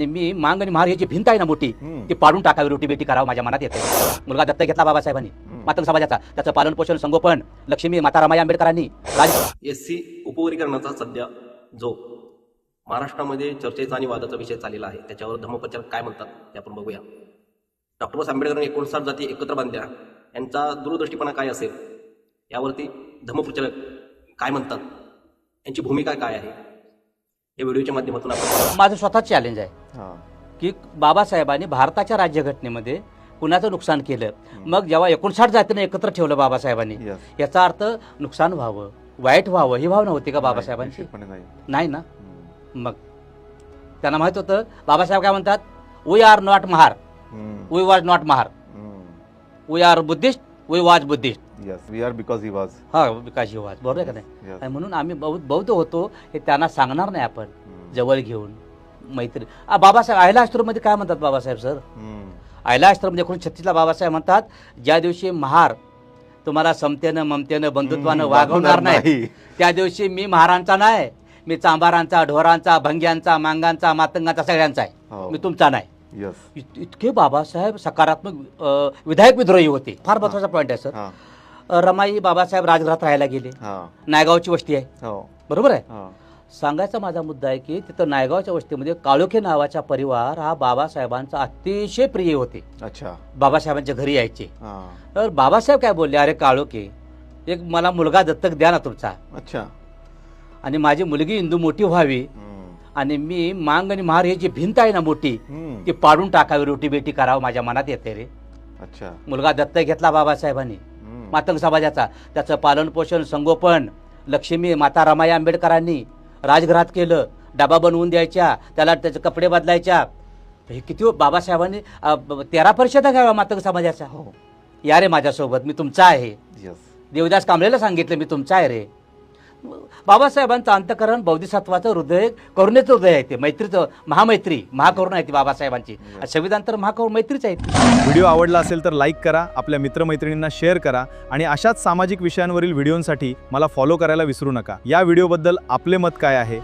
मी मांग आणि महार ही जी भिंत आहे ना मोठी ती पाडून टाकावी, रोटी बेटी करावं माझ्या मनात येते. मुलगा दत्तक घेतला बाबासाहेबांनी मातंग समाजाचा, त्याचं पालन पोषण संगोपन लक्ष्मी माता रमाई आंबेडकरांनी. SC उपवर्गीकरणाचा सध्या जो महाराष्ट्रामध्ये चर्चेचा आणि वादाचा विषय चाललेला आहे, त्याच्यावर धम्मप्रचारक काय म्हणतात ते आपण बघूया. डॉक्टर आंबेडकरांनी 59 जाती एकत्र बांधल्या, यांचा दूरदृष्टीपणा काय असेल यावरती धम्मप्रचारक काय म्हणतात, यांची भूमिका काय आहे, या व्हिडिओच्या माध्यमातून आपण. माझं स्वतःच चॅलेंज आहे की बाबासाहेबांनी भारताच्या राज्यघटनेमध्ये कुणाचं नुकसान केलं, मग जेव्हा 59 जातीनं एकत्र ठेवलं बाबासाहेबांनी, याचा अर्थ नुकसान व्हावं, वाईट व्हावं ही भावना होती का बाबासाहेबांची? नाही ना. मग त्यांना माहित होतं बाबासाहेब काय म्हणतात, we are not Mahar, we was not Mahar, we are Buddhist, we was Buddhist. We are because he was. हा, बिकॉज ही वॉज, बरोबर आहे का नाही? आणि म्हणून आम्ही बौद्ध होतो हे त्यांना सांगणार नाही आपण, जवळ घेऊन मैत्री. बाबासाहेब अहिला आश्रममध्ये काय म्हणतात बाबासाहेब सर? अहिला आश्रम 1936ला बाबासाहेब म्हणतात, ज्या दिवशी महार तुम्हाला समतेनं ममतेनं बंधुत्वानं वागवणार नाही, त्या दिवशी मी महारांचा नाही, मी चांबारांचा, ढोरांचा, भंग्यांचा, मांगांचा, मातंगांचा सगळ्यांचा आहे, मी तुमचा नाही. इतके बाबासाहेब सकारात्मक विधायक विद्रोही होते. फार महत्वाचा पॉईंट आहे सर. रमाई बाबासाहेब राजगृहात राहायला गेले, नायगावची वस्ती आहे, बरोबर आहे. सांगायचा माझा मुद्दा आहे की तिथं नायगावच्या वस्तीमध्ये काळोखे नावाचा परिवार हा बाबासाहेबांचा अतिशय प्रिय होते. अच्छा. बाबासाहेबांच्या घरी यायचे. तर बाबासाहेब काय बोलले, अरे काळोखे, एक मला मुलगा दत्तक द्या ना तुमचा. अच्छा. आणि माझी मुलगी इंदू मोठी व्हावी आणि मी मांग आणि महार ही जी भिंत आहे ना मोठी ती पाडून टाकावी, रोटी बेटी करावं माझ्या मनात येते रे. अच्छा. मुलगा दत्तक घेतला बाबासाहेबांनी मातंग समाजाचा, त्याचं पालन पोषण संगोपन लक्ष्मी माता रमाई आंबेडकरांनी राजगृहात केलं. डबा बनवून द्यायच्या, त्याला त्याचे कपडे बदलायच्या. हे किती बाबासाहेबांनी 13 परिषदा घ्याव्या मातंग समाजाचा. हो, या रे माझ्यासोबत, मी तुमचा आहे. देवदास कांबळेला सांगितलं मी तुमचा आहे रे. बाबासाहेबांचं अंतकरण बौद्धिसत्वाचं हृदय, करुणेचं हृदय आहे ते, मैत्रीचं, महामैत्री, महाकरुणा आहे ती बाबासाहेबांची. संविधान तर महाकरुण मैत्रीच आहे. व्हिडिओ आवडला असेल तर लाईक करा, आपल्या मित्रमैत्रिणींना शेअर करा आणि अशाच सामाजिक विषयांवरील व्हिडिओंसाठी मला फॉलो करायला विसरू नका. या व्हिडिओबद्दल आपले मत काय आहे